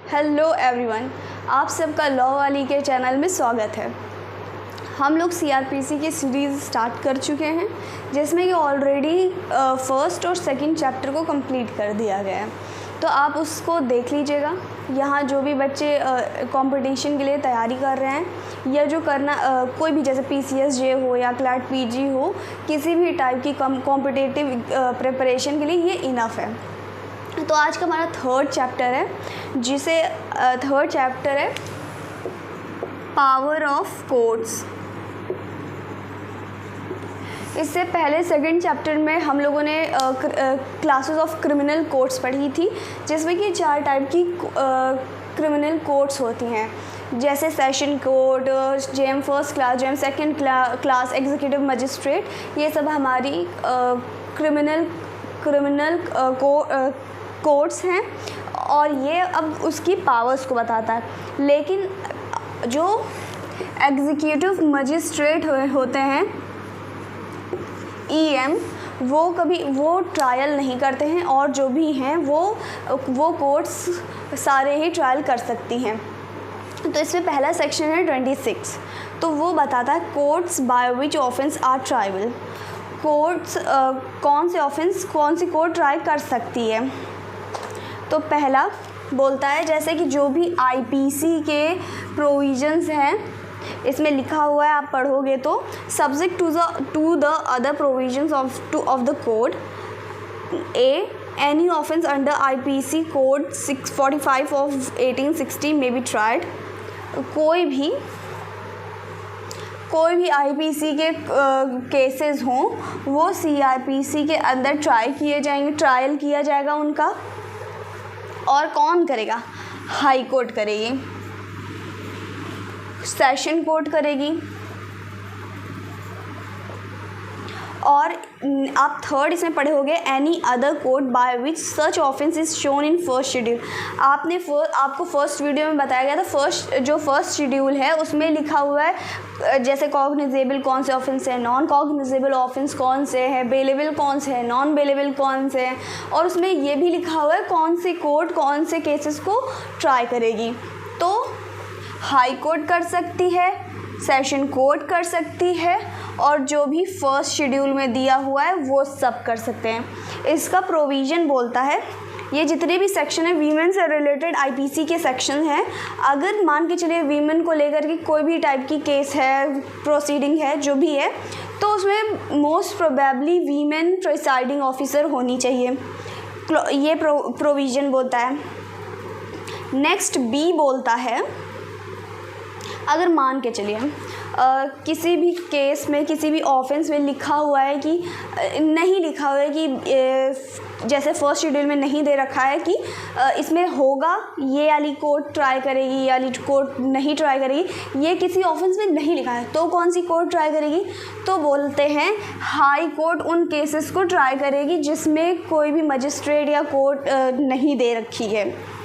Hello everyone, आप सबका law वाली के चैनल में स्वागत है। हम लोग सीआरपीसी की सीरीज़ स्टार्ट कर चुके हैं जिसमें कि ऑलरेडी फर्स्ट और सेकंड चैप्टर को कंप्लीट कर दिया गया है, तो आप उसको देख लीजिएगा। यहाँ जो भी बच्चे कंपटीशन के लिए तैयारी कर रहे हैं या जो करना कोई भी जैसे पीसीएसजे हो या क्लैट पीजी हो, किसी भी टाइप की कॉम्पिटिटिव प्रिपरेशन के लिए ये इनफ है। तो आज का हमारा थर्ड चैप्टर है, जिसे थर्ड चैप्टर है पावर ऑफ कोर्ट्स। इससे पहले सेकंड चैप्टर में हम लोगों ने क्लासेस ऑफ क्रिमिनल कोर्ट्स पढ़ी थी, जिसमें कि 4 टाइप की क्रिमिनल कोर्ट्स होती हैं, जैसे session court, JM first class, JM second class, executive magistrate. ये सब हमारी क्रिमिनल कोर्ट्स हैं और ये अब उसकी पावर्स को बताता है। लेकिन जो एग्जीक्यूटिव मजिस्ट्रेट होते हैं ईएम, वो ट्रायल नहीं करते हैं और जो भी हैं वो कोर्ट्स सारे ही ट्रायल कर सकती हैं। तो इसमें पहला सेक्शन है 26, तो वो बताता है courts by which offence are triable. Courts कौन से ऑफेंस कौन सी कोर्ट ट्राई कर सकती है। तो पहला बोलता है जैसे कि जो भी आईपीसी के प्रोविजंस हैं, इसमें लिखा हुआ है, आप पढ़ोगे तो subject to the other provisions of the code any offence under IPC code 645 ऑफ 1860 में बी ट्राइड। कोई भी आईपीसी के केसेस हों वो सीआरपीसी के अंदर ट्रायल किया जाएगा उनका। और कौन करेगा? हाई कोर्ट करेगी, सेशन कोर्ट करेगी। और आप थर्ड इसमें पढ़े होंगे any other court by which such offence is shown in first schedule. आपको फर्स्ट वीडियो में बताया गया था, जो फर्स्ट शेड्यूल है उसमें लिखा हुआ है जैसे कॉग्निजेबल कौन से ऑफेंस है, नॉन कॉग्निजेबल ऑफेंस कौन से है, बेलेबल कौन से है, नॉन बेलेबल कौन से है, और उसमें ये भी लिखा हुआ है कौन सी कोर्ट कौन से केसेस को ट्राई करेगी। तो हाई कोर्ट कर सकती है, सेशन कोर्ट कर सकती है, और जो भी फर्स्ट शेड्यूल में दिया हुआ है वो सब कर सकते हैं। इसका प्रोविज़न बोलता है, ये जितने भी सेक्शन है वीमेन से रिलेटेड आईपीसी के सेक्शन हैं। अगर मान के चलिए वीमेन को लेकर के कोई भी टाइप की केस है, प्रोसीडिंग है, जो भी है, तो उसमें most probably women presiding officer होनी चाहिए। ये प्रोविज़न बोलता है। नेक्स्ट बी बोलता है, अगर मान के चलिए किसी भी केस में किसी भी ऑफेंस में लिखा हुआ है कि नहीं लिखा हुआ है कि जैसे फर्स्ट शेड्यूल में नहीं दे रखा है कि इसमें होगा ये वाली कोर्ट ट्राई करेगी, ये वाली कोर्ट नहीं ट्राई करेगी, ये किसी ऑफेंस में नहीं लिखा है, तो कौन सी कोर्ट ट्राई करेगी? तो बोलते हैं हाई कोर्ट उन केसेस को ट्राई करेगी जिसमें कोई भी मजिस्ट्रेट या कोर्ट नहीं दे रखी है।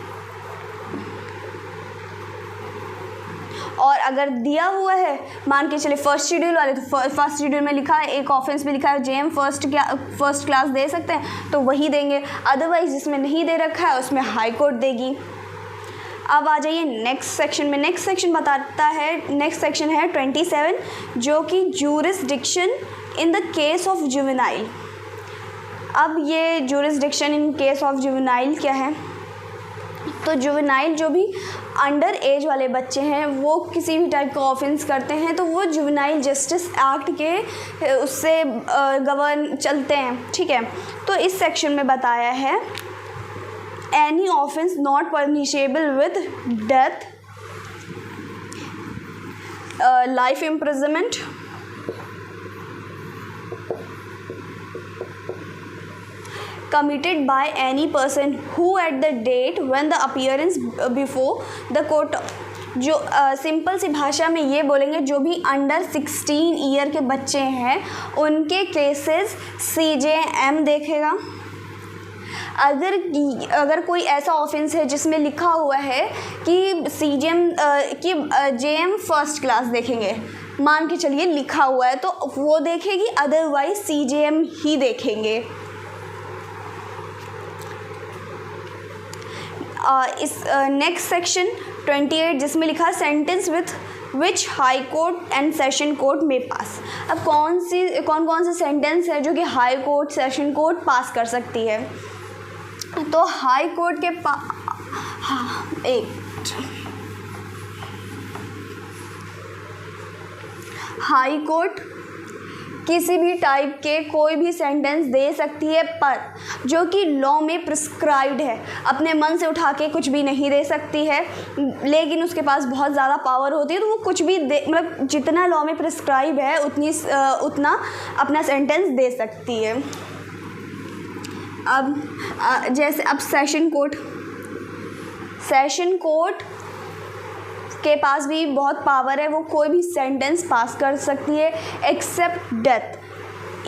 और अगर दिया हुआ है, मान के चलिए फर्स्ट शेड्यूल वाले, तो फर्स्ट शेड्यूल में लिखा है एक ऑफेंस में लिखा है जेएम फर्स्ट क्लास दे सकते हैं तो वही देंगे, अदरवाइज जिसमें नहीं दे रखा है उसमें हाई कोर्ट देगी। अब आ जाइए नेक्स्ट सेक्शन में। नेक्स्ट सेक्शन बताता है, नेक्स्ट सेक्शन है 27, जो कि jurisdiction in the case of juvenile. अब ये jurisdiction in case of juvenile क्या है? तो जुवेनाइल जो भी अंडर एज वाले बच्चे हैं वो किसी भी टाइप का ऑफेंस करते हैं तो वो जुवेनाइल जस्टिस एक्ट के उससे गवर्न चलते हैं, ठीक है। तो इस सेक्शन में बताया है any offence not punishable with death, life imprisonment, committed by any person who at the date when the appearance before the court। जो सिंपल सी भाषा में ये बोलेंगे, जो भी अंडर 16 ईयर के बच्चे हैं उनके केसेस सीजेएम देखेगा। अगर कोई ऐसा ऑफेंस है जिसमें लिखा हुआ है कि सीजेएम कि जेएम फर्स्ट क्लास देखेंगे, मान के चलिए लिखा हुआ है, तो वो देखेगी, अदरवाइज सीजेएम ही देखेंगे। इस नेक्स्ट सेक्शन 28 जिसमें लिखा है sentence with which high court and session court में पास। अब कौन से सेंटेंस है जो कि हाई कोर्ट सेशन कोर्ट पास कर सकती है। तो हाई कोर्ट के हाई कोर्ट किसी भी टाइप के कोई भी सेंटेंस दे सकती है, पर जो कि लॉ में प्रिस्क्राइब्ड है। अपने मन से उठा के कुछ भी नहीं दे सकती है, लेकिन उसके पास बहुत ज़्यादा पावर होती है, तो वो कुछ भी दे, मतलब जितना लॉ में प्रिस्क्राइब है उतना अपना सेंटेंस दे सकती है। अब जैसे अब सेशन कोर्ट के पास भी बहुत पावर है, वो कोई भी सेंटेंस पास कर सकती है एक्सेप्ट डेथ।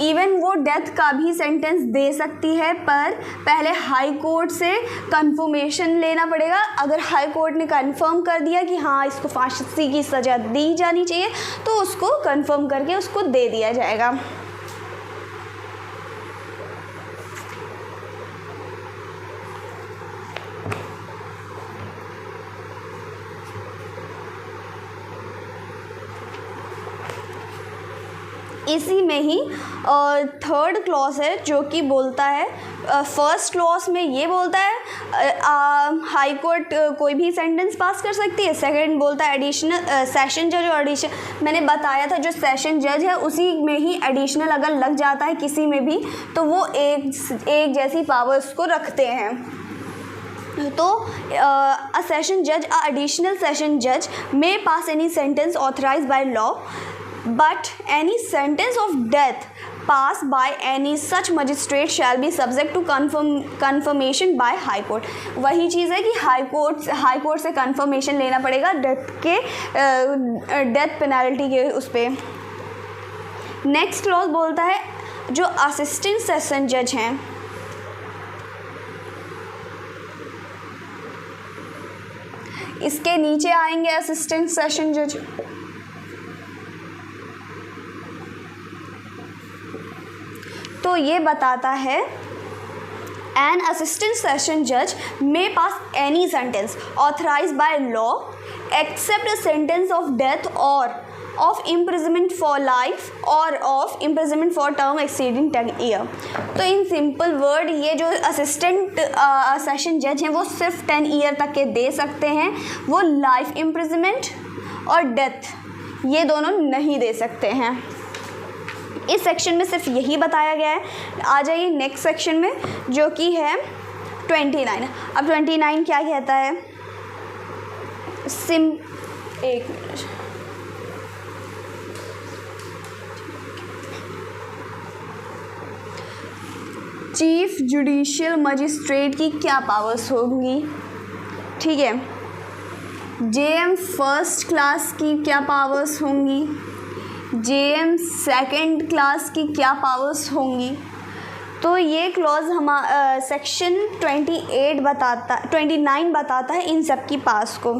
इवन वो डेथ का भी सेंटेंस दे सकती है, पर पहले हाई कोर्ट से कंफर्मेशन लेना पड़ेगा। अगर हाई कोर्ट ने कंफर्म कर दिया कि हाँ इसको फांसी की सज़ा दी जानी चाहिए, तो उसको कंफर्म करके उसको दे दिया जाएगा। इसी में ही थर्ड क्लॉज है जो कि बोलता है, फर्स्ट क्लॉज में ये बोलता है हाई कोर्ट कोई भी सेंटेंस पास कर सकती है। सेकंड बोलता है एडिशनल सेशन जज और मैंने बताया था जो सेशन जज है उसी में ही एडिशनल अगर लग जाता है किसी में भी, तो वो एक जैसी पावर्स को रखते हैं। तो अ सेशन जज अ एडिशनल सेशन जज may pass any sentence authorised by law, but any sentence of death passed by any such magistrate shall be subject to confirmation by high court। वही चीज़ है कि हाई कोर्ट से confirmation लेना पड़ेगा death penalty के उस पर। नेक्स्ट क्लॉज बोलता है जो असिस्टेंट सेशन जज हैं, इसके नीचे आएंगे असिस्टेंट सेशन जज। तो ये बताता है एन असिस्टेंट सेशन जज may pass any sentence authorised by law except a sentence of death or of imprisonment for life or of imprisonment for term exceeding 10 year. तो इन सिंपल वर्ड ये जो assistant session जज हैं वो सिर्फ 10 year तक के दे सकते हैं, वो लाइफ इम्प्रिजनमेंट और डेथ ये दोनों नहीं दे सकते हैं। इस सेक्शन में सिर्फ यही बताया गया है। आ जाइए नेक्स्ट सेक्शन में जो कि है 29। अब 29 क्या कहता है, एक मिनट, चीफ जुडिशियल मजिस्ट्रेट की क्या पावर्स होंगी, ठीक है। जेएम फर्स्ट क्लास की क्या पावर्स होंगी, जेएम सेकंड क्लास की क्या पावर्स होंगी। तो ये क्लॉज सेक्शन 29 बताता है इन सब की पास को।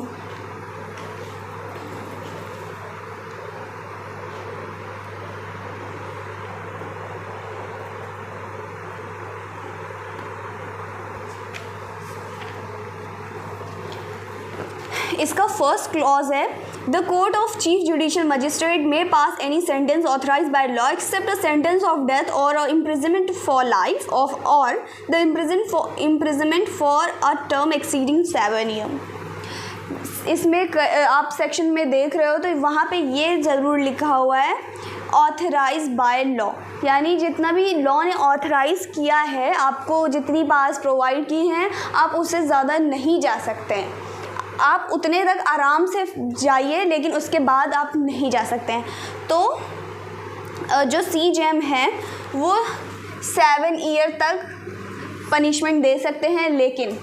इसका फर्स्ट क्लॉज है the court of chief judicial magistrate may pass any sentence authorised by law except a sentence of death or imprisonment for life of or the imprisonment for a term exceeding 7 year. इसमें आप section में देख रहे हो तो वहाँ पे ये ज़रूर लिखा हुआ है ऑथराइज बाय लॉ, यानी जितना भी लॉ ने ऑथराइज़ किया है, आपको जितनी पास प्रोवाइड की हैं, आप उससे ज़्यादा नहीं जा सकते हैं। आप उतने तक आराम से जाइए, लेकिन उसके बाद आप नहीं जा सकते हैं। तो जो सीजेएम है वो 7 ईयर तक पनिशमेंट दे सकते हैं, लेकिन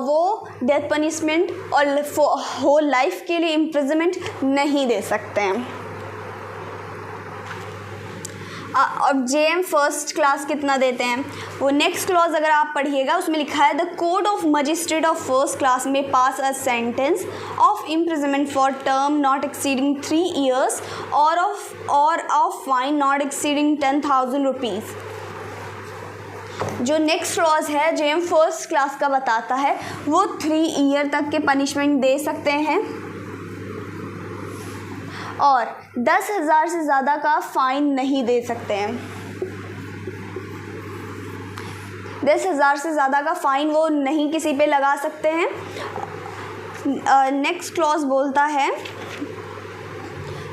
वो डेथ पनिशमेंट और होल लाइफ के लिए इम्प्रिजनमेंट नहीं दे सकते हैं। अब जेएम फर्स्ट क्लास कितना देते हैं, वो नेक्स्ट क्लॉज अगर आप पढ़िएगा उसमें लिखा है the court of magistrate of first class may pass a sentence of imprisonment for term not exceeding 3 years or of fine not exceeding 10,000 rupees. जो नेक्स्ट क्लॉज है जेएम फर्स्ट क्लास का बताता है, वो 3 ईयर तक के पनिशमेंट दे सकते हैं और 10,000 से ज़्यादा का फ़ाइन नहीं दे सकते हैं। 10,000 से ज़्यादा का फ़ाइन वो नहीं किसी पे लगा सकते हैं। नेक्स्ट क्लॉज बोलता है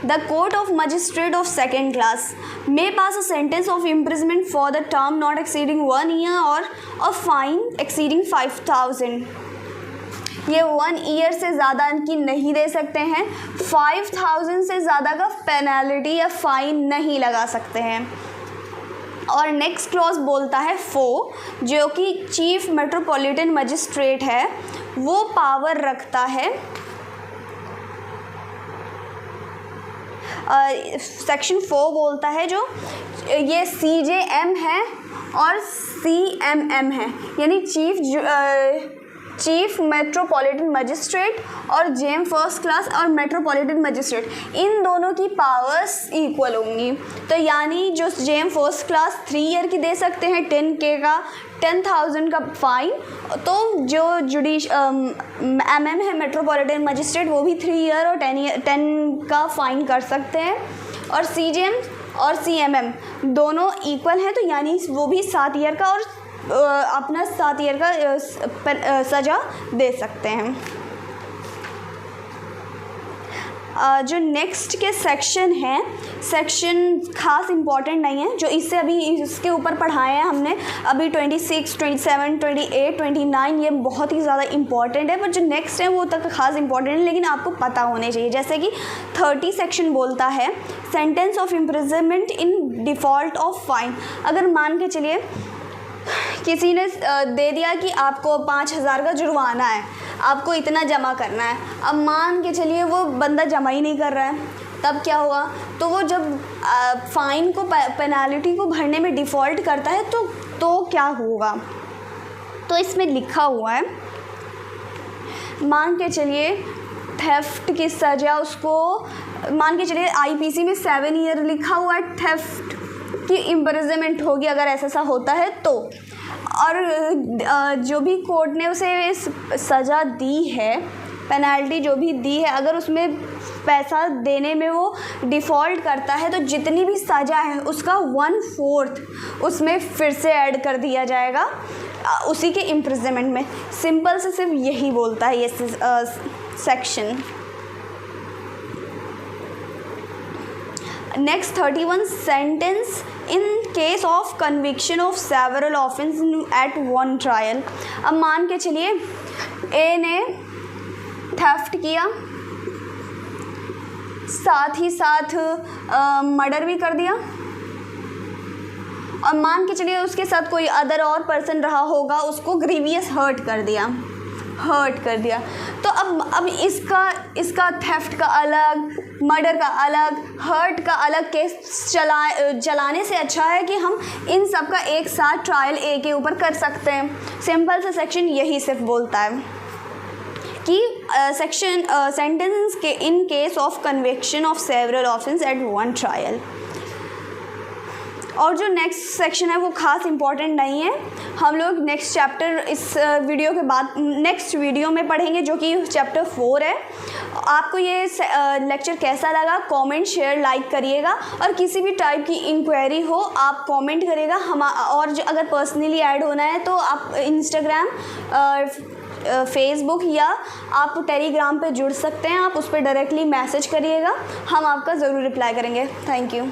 the court of magistrate of second class may pass a sentence of imprisonment for the term not exceeding 1 year or a fine exceeding 5,000। ये 1 ईयर से ज़्यादा की नहीं दे सकते हैं, 5,000 से ज़्यादा का पेनल्टी या फ़ाइन नहीं लगा सकते हैं। और नेक्स्ट क्लॉज बोलता है 4, जो कि चीफ मेट्रोपॉलिटन मजिस्ट्रेट है, वो पावर रखता है सेक्शन 4 बोलता है जो ये CJM है और CMM है, यानी चीफ मेट्रोपॉलिटन मजिस्ट्रेट और जेएम फर्स्ट क्लास और मेट्रोपॉलिटन मजिस्ट्रेट, इन दोनों की पावर्स इक्वल होंगी। तो यानी जो जेएम फर्स्ट क्लास 3 ईयर की दे सकते हैं 10K का, 10,000 का फ़ाइन, तो जो MM है मेट्रोपॉलिटन मजिस्ट्रेट, वो भी 3 ईयर और 10 का फ़ाइन कर सकते हैं। और CJM और CMM दोनों इक्वल हैं, तो यानी वो भी 7 ईयर का और अपना 7 ईयर का सज़ा दे सकते हैं। जो नेक्स्ट के सेक्शन हैं, सेक्शन खास इम्पॉर्टेंट नहीं है, जो इससे अभी इसके ऊपर पढ़ाए हैं हमने अभी 26, 27, 28, 29, ये बहुत ही ज़्यादा इम्पॉर्टेंट है, पर जो नेक्स्ट है वो तक खास इम्पॉर्टेंट है, लेकिन आपको पता होने चाहिए। जैसे कि 30 सेक्शन बोलता है sentence of imprisonment in default of fine. अगर मान के चलिए किसी ने दे दिया कि आपको 5,000 का जुर्माना है, आपको इतना जमा करना है, अब मान के चलिए वो बंदा जमा ही नहीं कर रहा है, तब क्या हुआ? तो वो जब फ़ाइन को पेनल्टी को भरने में डिफ़ॉल्ट करता है तो क्या होगा? तो इसमें लिखा हुआ है, मान के चलिए थेफ्ट की सज़ा उसको, मान के चलिए IPC में 7 ईयर लिखा हुआ है, थेफ्ट की इम्प्रिजनमेंट होगी अगर ऐसा होता है तो। और जो भी कोर्ट ने उसे सज़ा दी है, पेनल्टी जो भी दी है, अगर उसमें पैसा देने में वो डिफ़ॉल्ट करता है तो जितनी भी सज़ा है उसका 1/4 उसमें फिर से ऐड कर दिया जाएगा उसी के इम्प्रिजनमेंट में। सिंपल से सिर्फ यही बोलता है ये section. Next 31 sentence in case of conviction of several offence at one trial. अब मान के चलिए ए ने थेफ्ट किया, साथ ही साथ मर्डर भी कर दिया, और मान के चलिए उसके साथ कोई अदर और पर्सन रहा होगा, उसको ग्रीवियस हर्ट कर दिया। तो अब इसका थेफ्ट का अलग, मर्डर का अलग, हर्ट का अलग केस चलाने से अच्छा है कि हम इन सब का एक साथ ट्रायल ए के ऊपर कर सकते हैं। सिंपल सा सेक्शन यही सिर्फ बोलता है कि सेंटेंस के in case of conviction of several offence at one trial. और जो नेक्स्ट सेक्शन है वो खास इम्पॉर्टेंट नहीं है, हम लोग नेक्स्ट चैप्टर इस वीडियो के बाद नेक्स्ट वीडियो में पढ़ेंगे, जो कि चैप्टर 4 है। आपको ये लेक्चर कैसा लगा कमेंट, शेयर, लाइक करिएगा, और किसी भी टाइप की इंक्वायरी हो आप कमेंट करिएगा। और जो अगर पर्सनली ऐड होना है तो आप इंस्टाग्राम, फेसबुक या आप टेलीग्राम पे जुड़ सकते हैं, आप उस पर डायरेक्टली मैसेज करिएगा, हम आपका ज़रूर रिप्लाई करेंगे। Thank you.